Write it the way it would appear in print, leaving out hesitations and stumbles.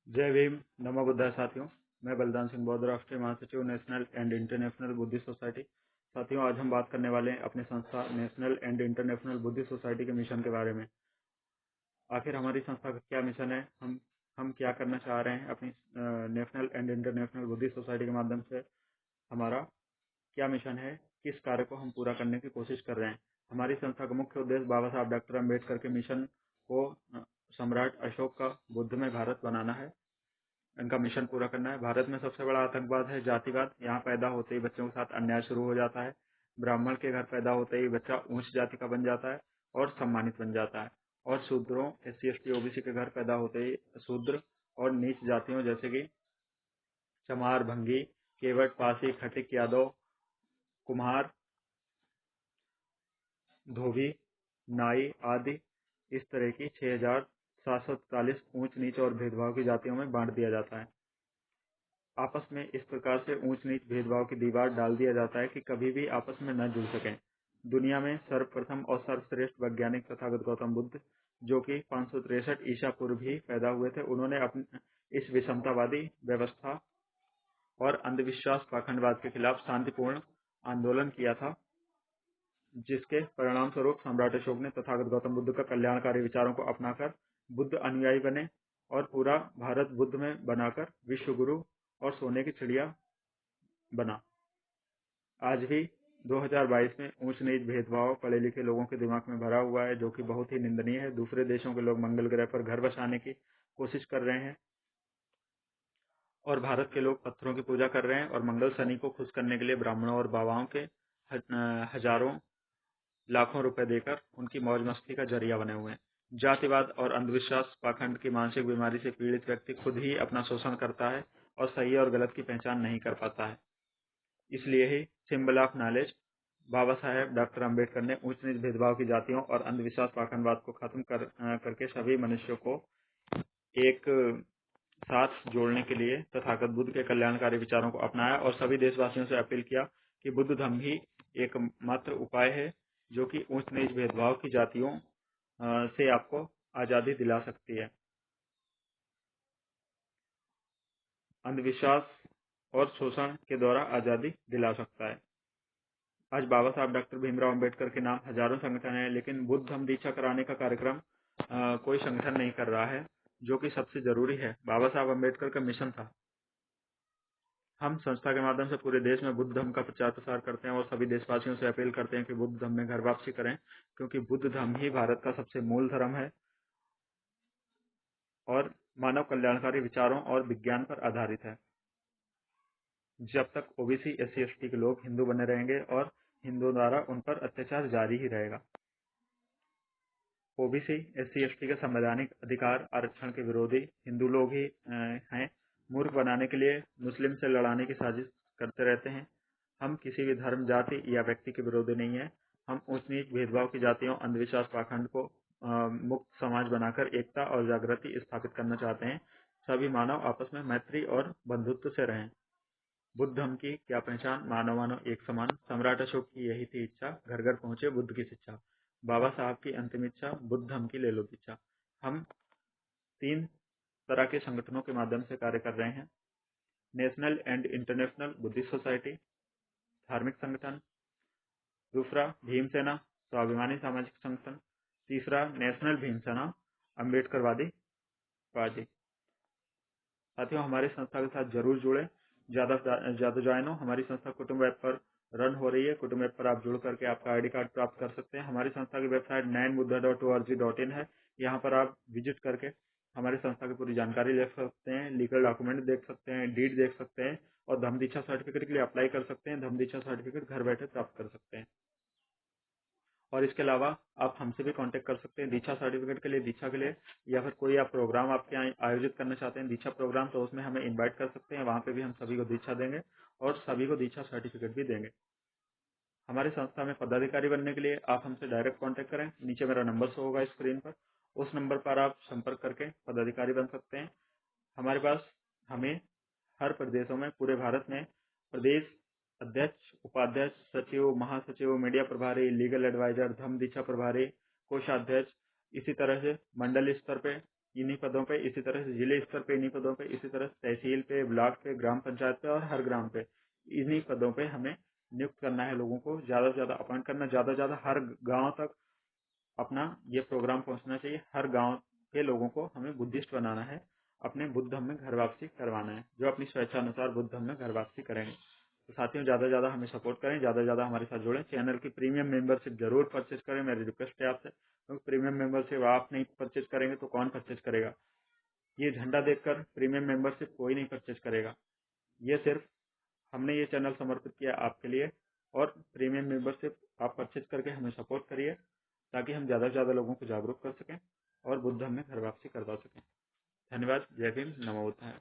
जय भीम, नमो बुद्धाय साथियों। मैं बलिदान सिंह बौद्ध, राष्ट्रीय महासचिव, national and international Buddhist society. साथियों, आज हम बात करने वाले हैं अपनी संस्था national and international Buddhist society के मिशन के बारे में। आखिर हमारी संस्था का क्या मिशन है, हम क्या करना चाह रहे हैं अपनी national and international Buddhist society के माध्यम से। हमारा क्या मिशन है, किस कार्य को हम पूरा करने की कोशिश कर रहे हैं। हमारी संस्था का मुख्य उद्देश्य बाबा साहब डॉक्टर अम्बेडकर के मिशन को सम्राट अशोक का बुद्धमय भारत बनाना है। इनका मिशन पूरा करना है। भारत में सबसे बड़ा आतंकवाद है जातिवाद। यहाँ पैदा होते ही बच्चों के साथ अन्याय शुरू हो जाता है। ब्राह्मण के घर पैदा होते ही बच्चा ऊंच जाति का बन जाता है और सम्मानित बन जाता है। और शूद्रों, SC ST OBC के घर पैदा होते ही शूद्र और नीच जातियों जैसे कि चमार, भंगी, केवट, पासी, खटिक, यादव, कुम्हार, धोबी, नाई आदि इस तरह की 6743 ऊंच नीच और भेदभाव की जातियों में बांट दिया जाता है। आपस में इस प्रकार से ऊंच नीच भेदभाव की दीवार डाल दिया जाता है कि कभी भी आपस में न जुड़ सकें। दुनिया में सर्वप्रथम और सर्वश्रेष्ठ वैज्ञानिक तथागत गौतम बुद्ध, जो कि 563 ईसा पूर्व ही पैदा हुए थे, उन्होंने अपने इस विषमतावादी व्यवस्था और अंधविश्वास पाखंडवाद के खिलाफ शांतिपूर्ण आंदोलन किया था, जिसके परिणाम स्वरूप सम्राट अशोक ने तथागत गौतम बुद्ध का कल्याणकारी विचारों को अपनाकर बुद्ध अनुयायी बने और पूरा भारत बुद्ध में बनाकर विश्व गुरु और सोने की चिड़िया बना। आज भी 2022 में ऊंच नीच भेदभाव पढ़े लिखे लोगों के दिमाग में भरा हुआ है, जो कि बहुत ही निंदनीय है। दूसरे देशों के लोग मंगल ग्रह पर घर बसाने की कोशिश कर रहे हैं और भारत के लोग पत्थरों की पूजा कर रहे हैं और मंगल शनि को खुश करने के लिए ब्राह्मणों और बाबाओं के हजारों लाखों रुपए देकर उनकी मौज मस्ती का जरिया बने हुए हैं। जातिवाद और अंधविश्वास पाखंड की मानसिक बीमारी से पीड़ित व्यक्ति खुद ही अपना शोषण करता है और सही और गलत की पहचान नहीं कर पाता है। इसलिए ही symbol of knowledge Baba Saheb doctor Ambedkar ने ऊंच नीच भेदभाव की जातियों और अंधविश्वास पाखंडवाद को खत्म करके सभी मनुष्यों को एक साथ जोड़ने के लिए तथागत बुद्ध के कल्याणकारी विचारों को अपनाया और सभी देशवासियों से अपील किया कि बुद्ध धम्म ही एकमात्र उपाय है जो कि ऊंच नीच भेदभाव की जातियों से आपको आजादी दिला सकती है, अंधविश्वास और शोषण के द्वारा आजादी दिला सकता है। आज बाबा साहब डॉक्टर भीमराव अंबेडकर के नाम हजारों संगठन है, लेकिन बुद्ध धम्म दीक्षा कराने का कार्यक्रम कोई संगठन नहीं कर रहा है, जो कि सबसे जरूरी है। बाबा साहब अंबेडकर का मिशन था। हम संस्था के माध्यम से पूरे देश में बुद्ध धम्म का प्रचार प्रसार करते हैं और सभी देशवासियों से अपील करते हैं कि बुद्ध धम्म में घर वापसी करें, क्योंकि बुद्ध धम्म ही भारत का सबसे मूल धर्म है और मानव कल्याणकारी विचारों और विज्ञान पर आधारित है। जब तक OBC SC ST के लोग हिंदू बने रहेंगे और हिंदुओं द्वारा उन पर अत्याचार जारी ही रहेगा। OBC SC ST के संवैधानिक अधिकार आरक्षण के विरोधी हिंदू लोग ही हैं। मूर्ख बनाने के लिए मुस्लिम से लड़ाने की साजिश करते रहते हैं। हम किसी भी धर्म, जाति या व्यक्ति के विरोधी नहीं है। हम ऊंच नीच भेदभाव की जातियों, अंधविश्वास पाखंड को मुक्त समाज बनाकर एकता और जागृति स्थापित करना चाहते हैं। सभी मानव आपस में मैत्री और बंधुत्व से रहें। बुद्ध धम्म की क्या पहचान? मानव मानव एक समान। सम्राट अशोक की यही थी इच्छा, घर घर पहुंचे बुद्ध की शिक्षा। बाबा साहब की अंतिम इच्छा, बुद्ध धम्म की ले लो दीक्षा। हम 3 तरह के संगठनों के माध्यम से कार्य कर रहे हैं। National and international Buddhist society, धार्मिक संगठन। दूसरा भीमसेना, स्वाभिमानी सामाजिक संगठन। तीसरा नेशनल भीमसेना, अम्बेडकरवादी पार्टी। साथियों, हमारी संस्था के साथ जरूर जुड़े, ज्यादा ज्वाइन हो। हमारी संस्था कुटुंब ऐप पर रन हो रही है। कुटुंब ऐप पर आप जुड़ करके आपका ID कार्ड प्राप्त कर सकते हैं। हमारी संस्था की वेबसाइट nainbuddha.org.in है। यहाँ पर आप विजिट करके हमारी संस्था की पूरी जानकारी ले सकते हैं, लीगल डॉक्यूमेंट देख सकते हैं, डीड देख सकते हैं और धम्म दीक्षा सर्टिफिकेट के लिए अप्लाई कर सकते हैं। धम्म दीक्षा सर्टिफिकेट घर बैठे प्राप्त कर सकते हैं। और इसके अलावा आप हमसे भी कांटेक्ट कर सकते हैं दीक्षा सर्टिफिकेट के लिए, दीक्षा के लिए, या फिर कोई आप प्रोग्राम आपके यहाँ आयोजित करना चाहते हैं दीक्षा प्रोग्राम, तो उसमें हमें इनवाइट कर सकते हैं। वहाँ पे भी हम सभी को दीक्षा देंगे और सभी को दीक्षा सर्टिफिकेट भी देंगे। हमारी संस्था में पदाधिकारी बनने के लिए आप हमसे डायरेक्ट कांटेक्ट करें। नीचे मेरा नंबर शो होगा स्क्रीन पर, उस नंबर पर आप संपर्क करके पदाधिकारी बन सकते हैं। हमारे पास हमें हर प्रदेशों में, पूरे भारत में प्रदेश अध्यक्ष, उपाध्यक्ष, सचिव, महासचिव, मीडिया प्रभारी, लीगल एडवाइजर, धम्म दीक्षा प्रभारी, कोषाध्यक्ष, इसी तरह से मंडल स्तर पे इन्हीं पदों पे, इसी तरह से जिले स्तर पे इन्हीं पदों पे, इसी तरह तहसील पे, ब्लॉक पे, ग्राम पंचायत पे और हर ग्राम पे इन्हीं पदों पे हमें नियुक्त करना है लोगों को, ज़्यादा से ज़्यादा अपॉइंट करना, ज़्यादा से ज़्यादा हर गांव तक अपना ये प्रोग्राम पहुंचना चाहिए। हर गांव के लोगों को हमें बुद्धिस्ट बनाना है, अपने बुद्ध धर्म में घर वापसी करवाना है, जो अपनी स्वेच्छा अनुसार बुद्ध धर्म में घर वापसी करेंगे। तो साथियों, ज़्यादा से ज़्यादा हमें सपोर्ट करें, ज़्यादा से ज़्यादा हमारे साथ जुड़ें, चैनल की प्रीमियम मेंबरशिप जरूर परचेज करें, मेरी रिक्वेस्ट है आपसे, क्योंकि प्रीमियम मेंबरशिप आप नहीं परचेज करेंगे तो कौन परचेज करेगा। ये झंडा देखकर प्रीमियम मेंबरशिप कोई नहीं परचेज करेगा। ये सिर्फ हमने ये चैनल समर्पित किया आपके लिए, और प्रीमियम मेंबरशिप आप परचेज करके हमें सपोर्ट करिए, ताकि हम ज़्यादा से ज़्यादा लोगों को जागरूक कर सकें और बुद्ध धर्म में घर वापसी करवा सकें। धन्यवाद। जय भीम। नमो बुद्धाय।